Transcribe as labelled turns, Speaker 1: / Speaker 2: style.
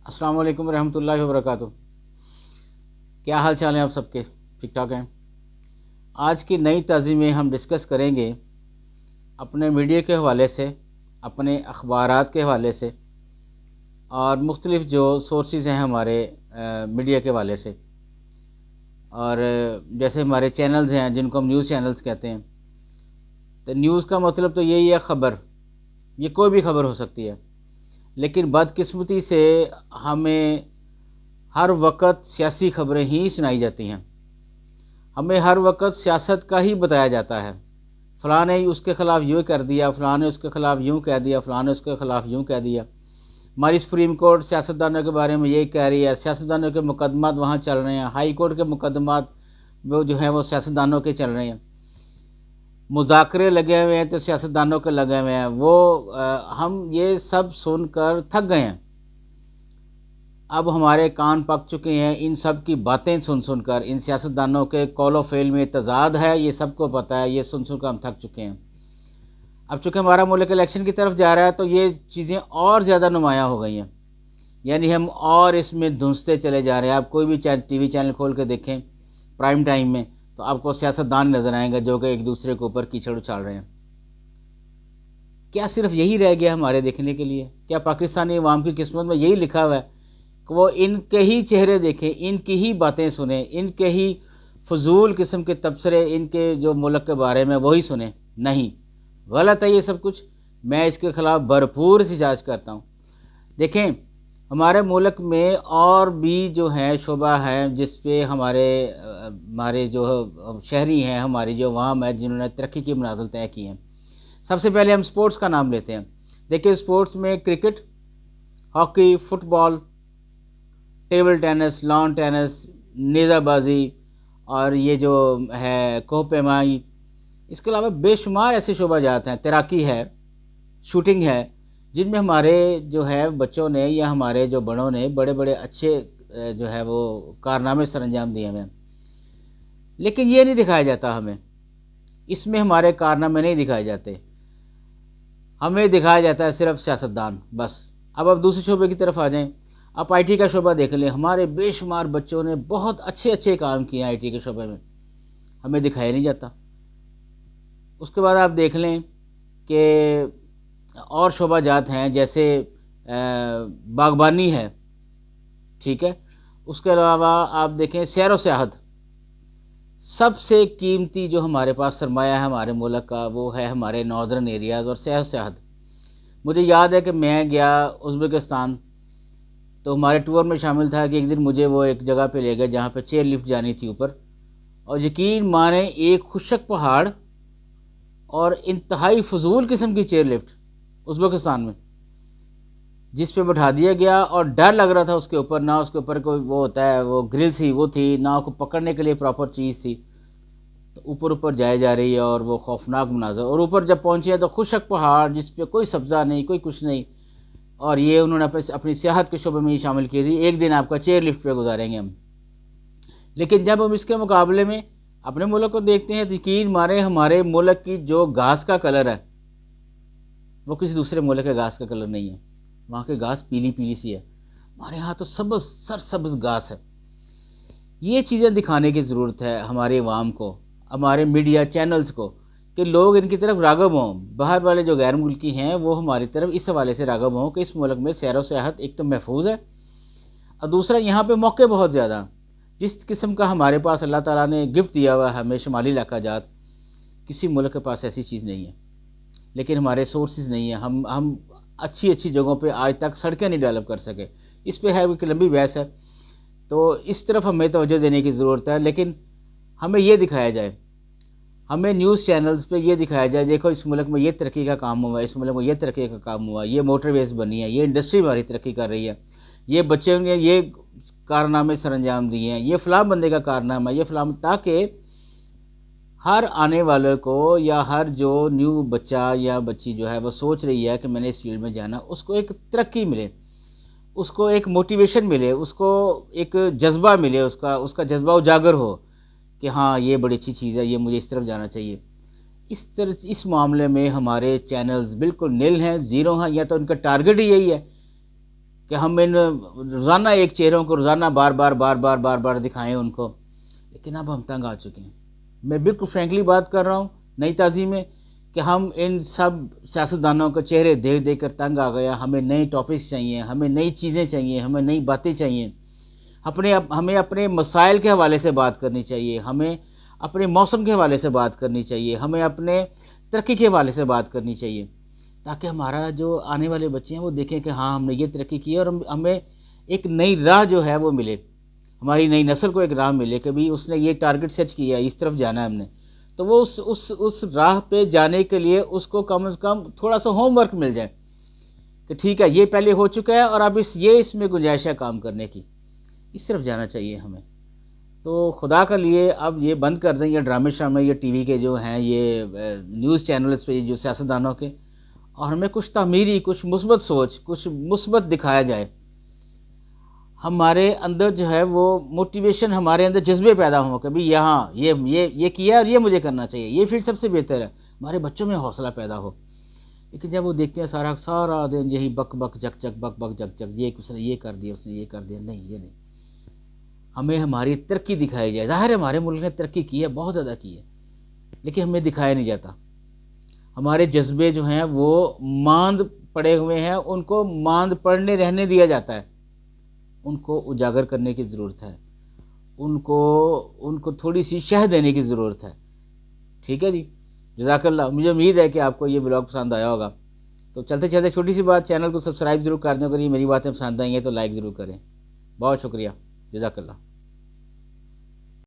Speaker 1: अस्सलाम वालेकुम रहमतुल्लाहि व बरकातुहू। क्या हाल चाल है आप सबके? ठीक ठाक हैं। आज की नई ताज़ी में हम डिस्कस करेंगे अपने मीडिया के हवाले से, अपने अखबारात के हवाले से और मुख्तलिफ़ जो सोर्सेज़ हैं हमारे मीडिया के हवाले से। और जैसे हमारे चैनल्स हैं जिनको हम न्यूज़ चैनल्स कहते हैं, तो न्यूज़ का मतलब तो यही है ख़बर। ये कोई भी ख़बर हो सकती है, लेकिन बदकिस्मती से हमें हर वक्त सियासी ख़बरें ही सुनाई जाती हैं। हमें हर वक्त सियासत का ही बताया जाता है। फ़लाँ ने उसके ख़िलाफ़ यूँ कर दिया, फ़लाँ ने उसके ख़िलाफ़ यूँ कह दिया, फ़लाँ ने उसके ख़िलाफ़ यूँ कह दिया। हमारी सुप्रीम कोर्ट सियासतदानों के बारे में यही कह रही है, सियासतदानों के मुकदमात वहाँ चल रहे हैं, हाई कोर्ट के मुकदमात वो जो हैं वो सियासतदानों के चल रहे हैं, मुज़ाकरे लगे हुए हैं तो सियासतदानों के लगे हुए हैं। हम ये सब सुनकर थक गए हैं। अब हमारे कान पक चुके हैं इन सब की बातें सुन सुनकर। इन सियासतदानों के कौलो फेल में तज़ाद है, ये सबको पता है, ये सुन सुनकर हम थक चुके हैं। अब चूँकि हमारा मुल्क इलेक्शन की तरफ जा रहा है तो ये चीज़ें और ज़्यादा नुमायाँ हो गई हैं, यानी हम और इसमें धुंसते चले जा रहे हैं। आप कोई भी टीवी चैनल खोल के देखें प्राइम टाइम में तो आपको सियासतदान नज़र आएंगे जो कि एक दूसरे के ऊपर कीचड़ उछाल रहे हैं। क्या सिर्फ यही रह गया हमारे देखने के लिए? क्या पाकिस्तानी अवाम की किस्मत में यही लिखा हुआ है कि वो इनके ही चेहरे देखें, इनकी ही बातें सुने, इनके ही फजूल किस्म के तबसरे इनके जो मुल्क के बारे में वही सुने? नहीं, गलत है ये सब कुछ। मैं इसके ख़िलाफ़ भरपूर एहतजाज करता हूँ। देखें, हमारे मुल्क में और भी जो है शोबा है जिस पे हमारे जो शहरी हैं, हमारी जो अवाम है जिन्होंने तरक्की की मनाजिल तय की हैं। सबसे पहले हम स्पोर्ट्स का नाम लेते हैं। देखिए, स्पोर्ट्स में cricket, hockey, football, table tennis, lawn tennis, नेज़ाबाजी और ये जो है कोह पैमाई, इसके अलावा बेशुमार ऐसे शोबाजात हैं, तैराकी है, शूटिंग है, जिनमें हमारे जो है बच्चों ने या हमारे जो बड़ों ने बड़े बड़े अच्छे जो है वो कारनामे सर अंजाम दिए हैं। लेकिन ये नहीं दिखाया जाता हमें, इसमें हमारे कारनामे नहीं दिखाए जाते, हमें दिखाया जाता है सिर्फ सियासतदान बस। अब दूसरे शोबे की तरफ आ जाएं। आप आईटी का शोबा देख लें, हमारे बेशुमार बच्चों ने बहुत अच्छे अच्छे काम किए आईटी के शोबे में, हमें दिखाया नहीं जाता। उसके बाद आप देख लें कि और शोबा जात हैं, जैसे बागबानी है, ठीक है। उसके अलावा आप देखें सैर व सियाहत, सबसे कीमती जो हमारे पास सरमाया है हमारे मुल्क का वो है हमारे नॉर्दर्न एरियाज़ और सैर सियाहत। मुझे याद है कि मैं गया उज़्बेकिस्तान, तो हमारे टूर में शामिल था कि एक दिन मुझे वो एक जगह पे ले गए जहाँ पे चेयर लिफ्ट जानी थी ऊपर, और यकीन माने एक खुशक पहाड़ और इंतहाई फजूल किस्म की चेयर लिफ्ट उज़्बेकिस्तान में, जिस पे बैठा दिया गया और डर लग रहा था उसके ऊपर। ना उसके ऊपर कोई वो होता है वो ग्रिल सी वो थी, ना उसको पकड़ने के लिए प्रॉपर चीज़ थी। तो ऊपर ऊपर जाए जा रही है और वो खौफनाक मनाजर, और ऊपर जब पहुँचे तो खुशक पहाड़ जिस पे कोई सब्ज़ा नहीं, कोई कुछ नहीं, और ये उन्होंने अपनी सियाहत के शोबे में ही शामिल की थी, एक दिन आपका चेयर लिफ्ट पे गुजारेंगे हम। लेकिन जब हम इसके मुकाबले में अपने मुल्क को देखते हैं तो यकीन मारे हमारे मुल्क की जो घास का कलर है वो किसी दूसरे मुल्क के घास का कलर नहीं है। वहाँ की घास पीली पीली सी है, हमारे यहाँ तो सब्ज़ सरसब्ज़ घास है। ये चीज़ें दिखाने की ज़रूरत है हमारे अवाम को, हमारे मीडिया चैनल्स को, कि लोग इनकी तरफ राग़ब हों। बाहर वाले जो गैर मुल्की हैं वो हमारी तरफ इस हवाले से राग़ब हों कि इस मुल्क में सैर व सियाहत एक तो महफूज है, और दूसरा यहाँ पे मौके बहुत ज़्यादा। जिस किस्म का हमारे पास अल्लाह ताला ने गिफ्ट दिया हुआ है हमें शुमाली इलाका जात, किसी मुल्क के पास ऐसी चीज़ नहीं है। लेकिन हमारे सोर्सेज नहीं है, हम अच्छी अच्छी जगहों पे आज तक सड़कें नहीं डेवलप कर सके। इस पे है एक लंबी बहस है, तो इस तरफ हमें तवज्जो देने की ज़रूरत है। लेकिन हमें ये दिखाया जाए, हमें न्यूज़ चैनल्स पे ये दिखाया जाए, देखो इस मुल्क में ये तरक्की का काम हुआ है, इस मुल्क में ये तरक्की का काम हुआ, ये मोटरवेज बनी है, ये इंडस्ट्री हमारी तरक्की कर रही है, ये बच्चे ने ये कारनामे सर अंजाम दिए हैं, ये फ़लाँ बंदे का कारनामा है, ये फ़लाँ, ताकि हर आने वाले को या हर जो न्यू बच्चा या बच्ची जो है वो सोच रही है कि मैंने इस फील्ड में जाना, उसको एक तरक्की मिले, उसको एक मोटिवेशन मिले, उसको एक जज्बा मिले, उसका जज्बा उजागर हो कि हाँ ये बड़ी अच्छी चीज़ है, ये मुझे इस तरफ जाना चाहिए। इस मामले में हमारे चैनल्स बिल्कुल नील हैं, ज़ीरो हैं, या तो उनका टारगेट ही यही है कि हम इन रोज़ाना एक चेहरों को रोज़ाना बार बार दिखाएं उनको, लेकिन अब हम तंग आ चुके हैं। मैं बिल्कुल फ्रेंकली बात कर रहा हूँ नई ताज़ी में कि हम इन सब सियासतदानों के चेहरे देख देख कर तंग आ गया। हमें नए टॉपिक्स चाहिए, हमें नई चीज़ें चाहिए, हमें नई बातें चाहिए। हमें अपने मसाइल के हवाले से बात करनी चाहिए, हमें अपने मौसम के हवाले से बात करनी चाहिए, हमें अपने तरक्की के हवाले से बात करनी चाहिए, ताकि हमारा जो आने वाले बच्चे हैं वो देखें कि हाँ हमने ये तरक्की की है और हमें एक नई राह जो है वो मिले, हमारी नई नस्ल को एक राह मिले कि भाई उसने ये टारगेट सेट किया है, इस तरफ जाना है हमने, तो वो उस राह पे जाने के लिए उसको कम से कम थोड़ा सा होमवर्क मिल जाए कि ठीक है ये पहले हो चुका है और अब इसमें गुंजाइश है काम करने की, इस तरफ जाना चाहिए हमें। तो खुदा का लिए अब ये बंद कर दें ये ड्रामे शामे, ये टीवी के जो हैं ये न्यूज़ चैनल्स पे जो सियासतदानों के, और हमें कुछ तामीरी, कुछ मुस्बत सोच, कुछ मुस्बत दिखाया जाए। हमारे अंदर जो है वो मोटिवेशन, हमारे अंदर जज्बे पैदा हों कि भाई यहाँ ये किया और ये मुझे करना चाहिए, ये फील्ड सबसे बेहतर है, हमारे बच्चों में हौसला पैदा हो। लेकिन जब वो देखते हैं सारा दिन यही बक बक जक जक, ये उसने ये कर दिया, उसने ये कर दिया, नहीं ये नहीं, हमें हमारी तरक्की दिखाई जाए। ज़ाहिर है हमारे मुल्क ने तरक्की की है, बहुत ज़्यादा की है, लेकिन हमें दिखाया नहीं जाता। हमारे जज्बे जो हैं वो मांद पड़े हुए हैं, उनको मांद पड़ने रहने दिया जाता है, उनको उजागर करने की ज़रूरत है, उनको थोड़ी सी शह देने की ज़रूरत है। ठीक है जी, जज़ाकल्लाह। मुझे उम्मीद है कि आपको ये ब्लॉग पसंद आया होगा। तो चलते चलते छोटी सी बात, चैनल को सब्सक्राइब ज़रूर कर दें, अगर ये मेरी बातें पसंद आई हैं तो लाइक ज़रूर करें। बहुत शुक्रिया, जज़ाकल्लाह।